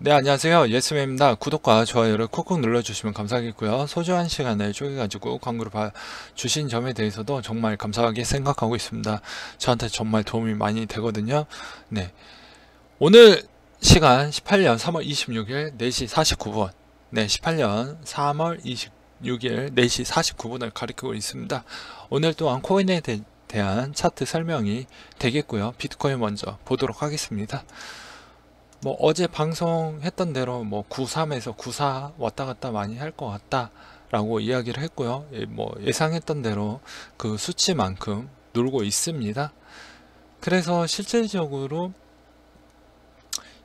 네, 안녕하세요. 예스맨입니다. 구독과 좋아요를 꾹꾹 눌러주시면 감사하겠고요. 소중한 시간을 쪼개가지고 광고를 봐주신 점에 대해서도 정말 감사하게 생각하고 있습니다. 저한테 정말 도움이 많이 되거든요. 네. 오늘 시간 18년 3월 26일 4시 49분. 네, 18년 3월 26일 4시 49분을 가리키고 있습니다. 오늘 또한 코인에 대한 차트 설명이 되겠고요. 비트코인 먼저 보도록 하겠습니다. 뭐 어제 방송했던 대로 뭐 93에서 94 왔다 갔다 많이 할 것 같다 라고 이야기를 했고요. 뭐 예상했던 대로 그 수치만큼 놀고 있습니다. 그래서 실질적으로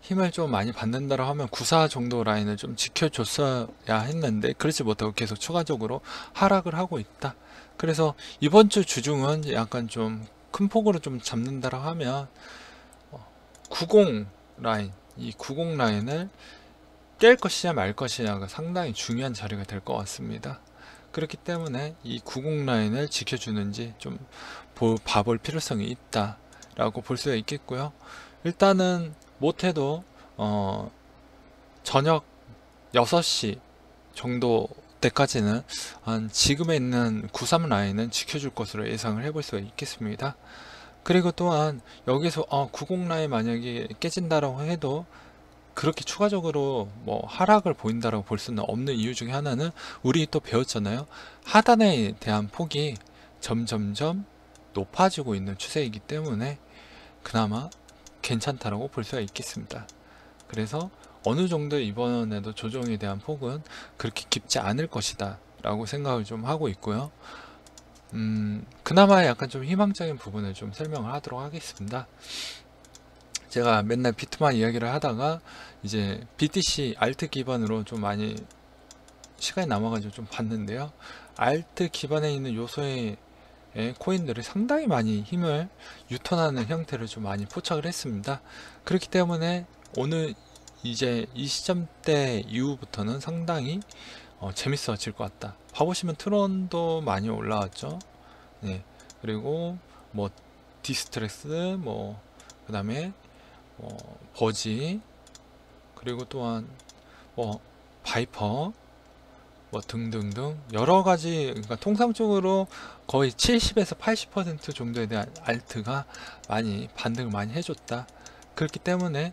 힘을 좀 많이 받는다고 하면 94 정도 라인을 좀 지켜줬어야 했는데 그렇지 못하고 계속 추가적으로 하락을 하고 있다. 그래서 이번 주 주중은 약간 좀 큰 폭으로 좀 잡는다고 하면 90 라인, 이 90 라인을 깰 것이냐 말 것이냐가 상당히 중요한 자리가 될 것 같습니다. 그렇기 때문에 이 90 라인을 지켜주는지 좀 봐볼 필요성이 있다 라고 볼 수가 있겠고요. 일단은 못해도 저녁 6시 정도 때까지는 지금에 있는 93 라인은 지켜줄 것으로 예상을 해볼 수가 있겠습니다. 그리고 또한 여기서 90 라인 만약에 깨진다라고 해도 그렇게 추가적으로 뭐 하락을 보인다라고 볼 수는 없는 이유 중에 하나는 우리 또 배웠잖아요. 하단에 대한 폭이 점점점 높아지고 있는 추세이기 때문에 그나마 괜찮다라고 볼 수가 있겠습니다. 그래서 어느 정도 이번에도 조정에 대한 폭은 그렇게 깊지 않을 것이다 라고 생각을 좀 하고 있고요. 그나마 약간 좀 희망적인 부분을 좀 설명을 하도록 하겠습니다. 제가 맨날 비트만 이야기를 하다가 이제 BTC 알트 기반으로 좀 많이 시간이 남아가지고 좀 봤는데요. 알트 기반에 있는 요소의 코인들이 상당히 많이 힘을 유턴하는 형태를 좀 많이 포착을 했습니다. 그렇기 때문에 오늘 이제 이 시점대 이후부터는 상당히 재밌어질 것 같다. 봐보시면 트론도 많이 올라왔죠. 네. 그리고 뭐 디스트레스 그 다음에 버지, 그리고 또한 뭐 바이퍼 뭐 등등등 여러가지, 그러니까 통상적으로 거의 70에서 80% 정도에 대한 알트가 많이 반등을 많이 해줬다. 그렇기 때문에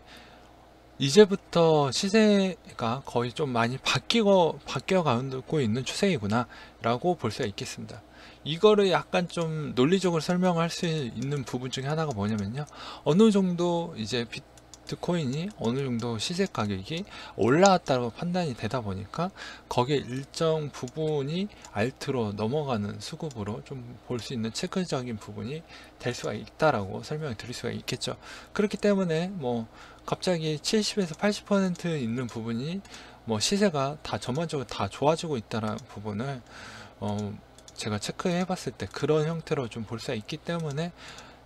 이제부터 시세가 거의 좀 많이 바뀌어가고 있는 추세이구나 라고 볼 수가 있겠습니다. 이거를 약간 좀 논리적으로 설명할 수 있는 부분 중에 하나가 뭐냐면요, 어느 정도 이제 비트코인이 어느 정도 시세 가격이 올라왔다고 판단이 되다 보니까 거기에 일정 부분이 알트로 넘어가는 수급으로 좀 볼 수 있는 체크적인 부분이 될 수가 있다라고 설명을 드릴 수가 있겠죠. 그렇기 때문에 뭐 갑자기 70에서 80% 있는 부분이 뭐 시세가 다 전반적으로 다 좋아지고 있다는 부분을 제가 체크해 봤을 때 그런 형태로 좀 볼 수가 있기 때문에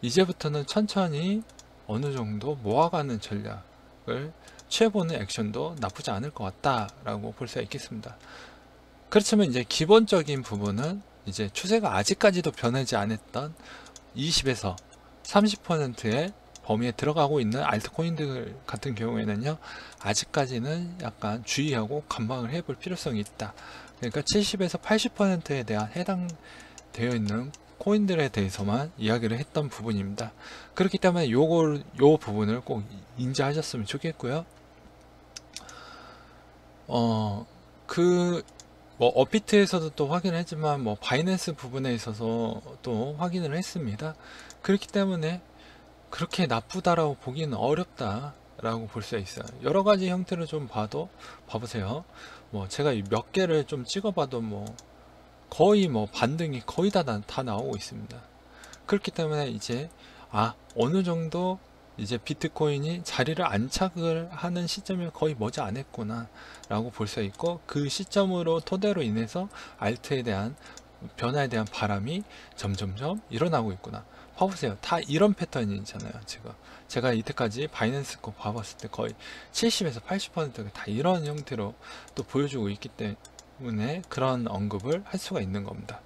이제부터는 천천히 어느 정도 모아가는 전략을 취해보는 액션도 나쁘지 않을 것 같다라고 볼 수가 있겠습니다. 그렇지만 이제 기본적인 부분은 이제 추세가 아직까지도 변하지 않았던 20에서 30%의 범위에 들어가고 있는 알트코인들 같은 경우에는요, 아직까지는 약간 주의하고 관망을 해볼 필요성이 있다. 그러니까 70에서 80%에 대한 해당되어 있는 코인들에 대해서만 이야기를 했던 부분입니다. 그렇기 때문에 요 부분을 꼭 인지하셨으면 좋겠고요. 뭐 업비트에서도 또 확인을 했지만 뭐 바이낸스 부분에 있어서 또 확인을 했습니다. 그렇기 때문에 그렇게 나쁘다라고 보기는 어렵다 라고 볼 수 있어요. 여러 가지 형태를 좀 봐보세요. 뭐 제가 몇 개를 좀 찍어봐도 뭐 거의 뭐 반등이 거의 다 나오고 있습니다. 그렇기 때문에 이제 어느 정도 이제 비트코인이 자리를 안착을 하는 시점이 거의 머지 않았구나 라고 볼 수 있고, 그 시점으로 토대로 인해서 알트에 대한 변화에 대한 바람이 점점점 일어나고 있구나. 봐보세요. 다 이런 패턴이잖아요. 제가 이때까지 바이낸스 거 봐봤을 때 거의 70에서 80%가 다 이런 형태로 또 보여주고 있기 때문에 그런 언급을 할 수가 있는 겁니다.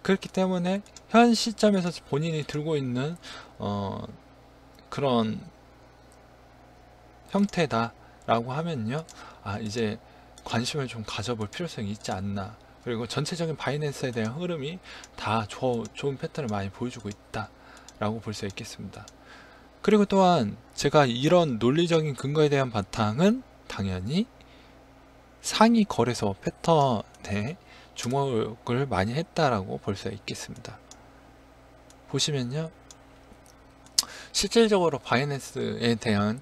그렇기 때문에 현 시점에서 본인이 들고 있는 그런 형태다 라고 하면요, 이제 관심을 좀 가져볼 필요성이 있지 않나. 그리고 전체적인 바이낸스에 대한 흐름이 다 좋은 패턴을 많이 보여주고 있다 라고 볼 수 있겠습니다. 그리고 또한 제가 이런 논리적인 근거에 대한 바탕은 당연히 상위 거래소 패턴에 주목을 많이 했다라고 볼 수 있겠습니다. 보시면요, 실질적으로 바이낸스에 대한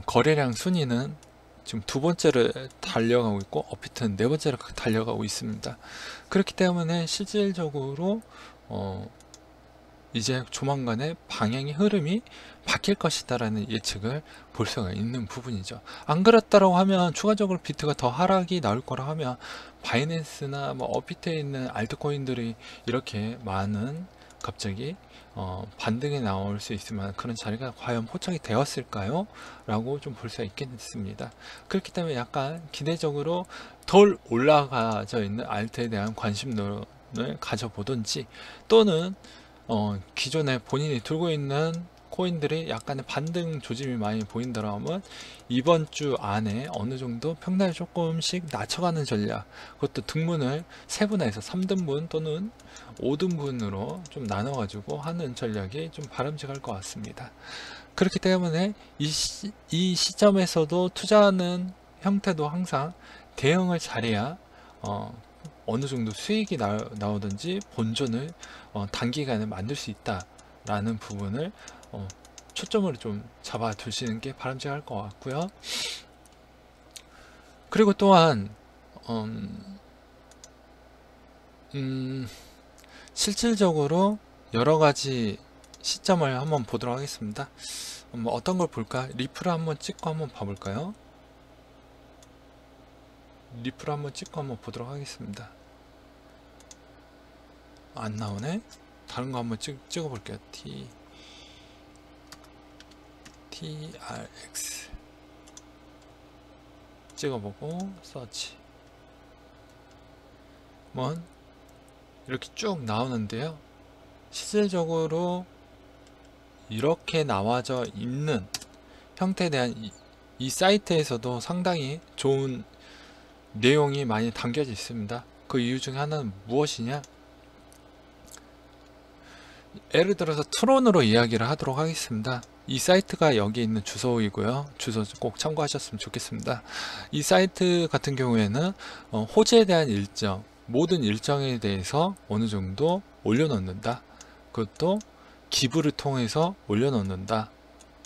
거래량 순위는 지금 두 번째를 달려가고 있고, 업비트는 네 번째로 달려가고 있습니다. 그렇기 때문에 실질적으로 이제 조만간에 방향의 흐름이 바뀔 것이다라는 예측을 볼 수가 있는 부분이죠. 안 그렇다고 하면 추가적으로 비트가 더 하락이 나올 거라 하면 바이낸스나 뭐 업비트에 있는 알트코인들이 이렇게 많은 갑자기 반등이 나올 수 있으면 그런 자리가 과연 포착이 되었을까요? 라고 좀 볼 수가 있겠습니다. 그렇기 때문에 약간 기대적으로 덜 올라가져 있는 알트에 대한 관심도를 가져보든지, 또는 기존에 본인이 들고 있는 코인들이 약간의 반등 조짐이 많이 보인다면 이번 주 안에 어느 정도 평단을 조금씩 낮춰가는 전략, 그것도 등분을 3분할해서 3등분 또는 5등분으로 좀 나눠 가지고 하는 전략이 좀 바람직할 것 같습니다. 그렇기 때문에 이 시점에서도 투자하는 형태도 항상 대응을 잘해야 어느 정도 수익이 나오든지 본전을 단기간에 만들 수 있다라는 부분을 초점으로 좀 잡아 두시는 게 바람직할 것 같고요. 그리고 또한 실질적으로 여러 가지 시점을 한번 보도록 하겠습니다. 어떤 걸 볼까? 리플을 한번 찍고 한번 봐볼까요? 리플을 한번 찍고 한번 보도록 하겠습니다. 안 나오네? 다른 거 한번 찍어볼게요. TRX 찍어보고 서치 이렇게 쭉 나오는데요, 실질적으로 이렇게 나와져 있는 형태에 대한 이 사이트에서도 상당히 좋은 내용이 많이 담겨져 있습니다. 그 이유 중에 하나는 무엇이냐, 예를 들어서 트론으로 이야기를 하도록 하겠습니다. 이 사이트가 여기 있는 주소이고요. 주소 꼭 참고하셨으면 좋겠습니다. 이 사이트 같은 경우에는 호재에 대한 일정, 모든 일정에 대해서 어느 정도 올려놓는다. 그것도 기부를 통해서 올려놓는다.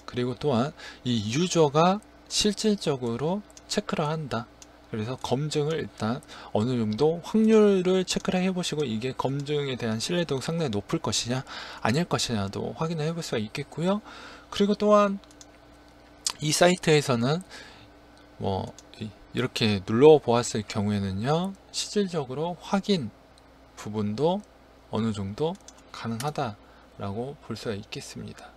그리고 또한 이 유저가 실질적으로 체크를 한다. 그래서 검증을 일단 어느 정도 확률을 체크를 해보시고 이게 검증에 대한 신뢰도가 상당히 높을 것이냐 아닐 것이냐도 확인을 해볼 수가 있겠고요. 그리고 또한 이 사이트에서는 이렇게 눌러 보았을 경우에는요, 실질적으로 확인 부분도 어느 정도 가능하다라고 볼 수가 있겠습니다.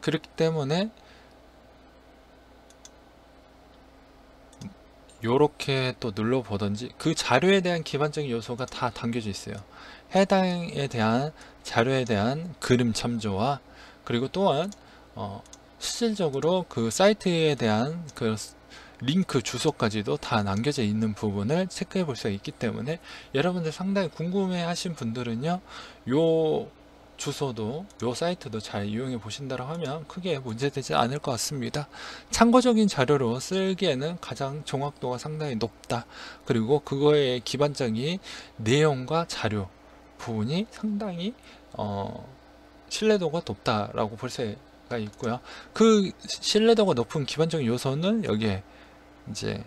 그렇기 때문에 요렇게 또 눌러보던지, 그 자료에 대한 기반적인 요소가 다 담겨져 있어요. 해당에 대한 자료에 대한 그림 참조와, 그리고 또한 실질적으로 그 사이트에 대한 그 링크 주소까지도 다 남겨져 있는 부분을 체크해 볼 수가 있기 때문에 여러분들 상당히 궁금해 하신 분들은요, 요 주소도 요 사이트도 잘 이용해 보신다고 하면 크게 문제되지 않을 것 같습니다. 참고적인 자료로 쓰기에는 가장 정확도가 상당히 높다. 그리고 그거의 기반적인 내용과 자료 부분이 상당히 신뢰도가 높다라고 볼 수가 있고요. 그 신뢰도가 높은 기반적인 요소는 여기에 이제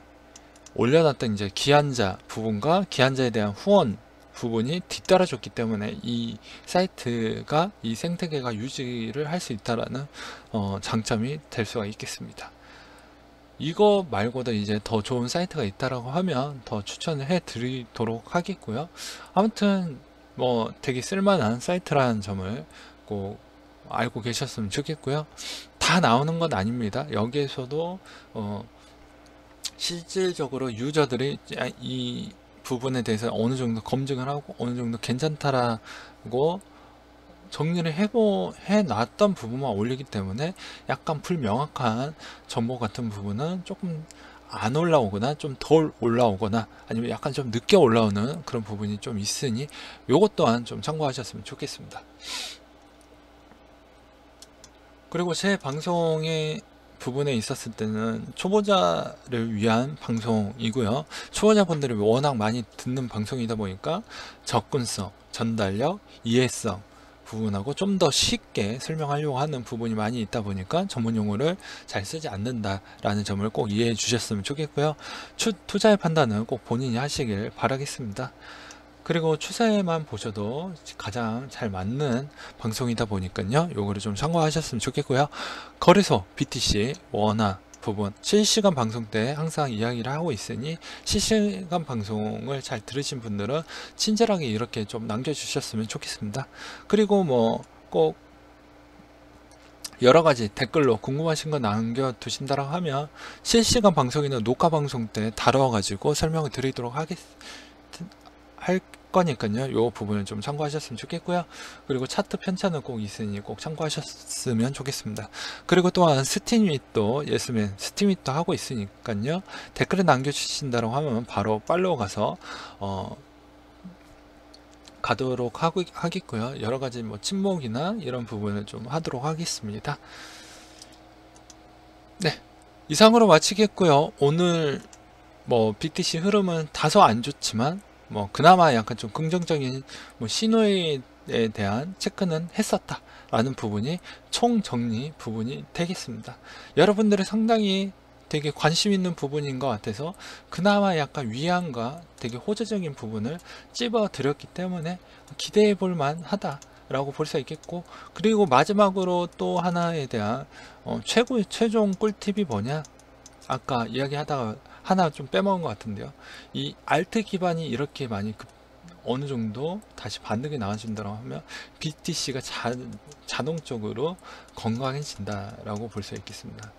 올려놨던 이제 기한자 부분과 기한자에 대한 후원 부분이 뒤따라줬기 때문에 이 사이트가, 이 생태계가 유지를 할 수 있다라는 장점이 될 수가 있겠습니다. 이거 말고도 이제 더 좋은 사이트가 있다라고 하면 더 추천을 해 드리도록 하겠고요. 아무튼 되게 쓸만한 사이트라는 점을 꼭 알고 계셨으면 좋겠고요. 다 나오는 건 아닙니다. 여기에서도 실질적으로 유저들이 이 부분에 대해서 어느 정도 검증을 하고 어느 정도 괜찮다라고 정리를 해놨던 부분만 올리기 때문에 약간 불명확한 정보 같은 부분은 조금 안 올라오거나 좀 덜 올라오거나 아니면 약간 좀 늦게 올라오는 그런 부분이 좀 있으니 요것 또한 좀 참고하셨으면 좋겠습니다. 그리고 제 방송의 부분에 있었을 때는 초보자를 위한 방송이고요. 초보자분들이 워낙 많이 듣는 방송이다 보니까 접근성, 전달력, 이해성 부분하고 좀 더 쉽게 설명하려고 하는 부분이 많이 있다 보니까 전문 용어를 잘 쓰지 않는다라는 점을 꼭 이해해 주셨으면 좋겠고요. 투자의 판단은 꼭 본인이 하시길 바라겠습니다. 그리고 추세만 보셔도 가장 잘 맞는 방송이다 보니까요. 요거를 좀 참고하셨으면 좋겠고요. 거래소, BTC, 원화 부분 실시간 방송 때 항상 이야기를 하고 있으니 실시간 방송을 잘 들으신 분들은 친절하게 이렇게 좀 남겨주셨으면 좋겠습니다. 그리고 뭐 꼭 여러가지 댓글로 궁금하신 거 남겨두신다고 하면 실시간 방송이나 녹화 방송 때 다뤄가지고 설명을 드리도록 할 거니까요. 요 부분을 좀 참고하셨으면 좋겠고요. 그리고 차트 편차는 꼭 있으니 꼭 참고하셨으면 좋겠습니다. 그리고 또한 스팀윗도 예스맨 스팀윗도 하고 있으니까요. 댓글을 남겨주신다고 하면 바로 팔로우 가서 가도록 하겠고요. 여러가지 뭐 침목이나 이런 부분을 좀 하도록 하겠습니다. 네, 이상으로 마치겠고요. 오늘 뭐 BTC 흐름은 다소 안 좋지만 뭐 그나마 약간 좀 긍정적인 뭐 신호에 대한 체크는 했었다 라는 부분이 총정리 부분이 되겠습니다. 여러분들이 상당히 되게 관심 있는 부분인 것 같아서 그나마 약간 위안과 되게 호재적인 부분을 찝어 드렸기 때문에 기대해 볼 만하다 라고 볼 수 있겠고, 그리고 마지막으로 또 하나에 대한 최종 꿀팁이 뭐냐, 아까 이야기하다가 하나 좀 빼먹은 것 같은데요. 이 알트 기반이 이렇게 많이 어느 정도 다시 반등이 나와준다고 하면 BTC가 자동적으로 건강해진다라고 볼 수 있겠습니다.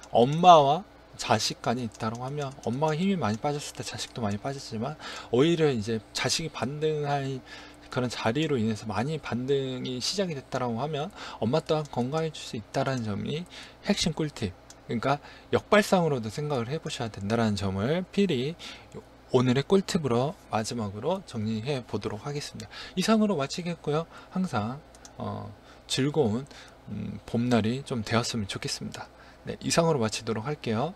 엄마와 자식 간이 있다고 하면 엄마가 힘이 많이 빠졌을 때 자식도 많이 빠졌지만 오히려 이제 자식이 반등할 그런 자리로 인해서 많이 반등이 시작이 됐다고 하면 엄마 또한 건강해질 수 있다는 점이 핵심 꿀팁. 그러니까 역발상으로도 생각을 해보셔야 된다는 점을 필히 오늘의 꿀팁으로 마지막으로 정리해 보도록 하겠습니다. 이상으로 마치겠고요. 항상 즐거운 봄날이 좀 되었으면 좋겠습니다. 네, 이상으로 마치도록 할게요.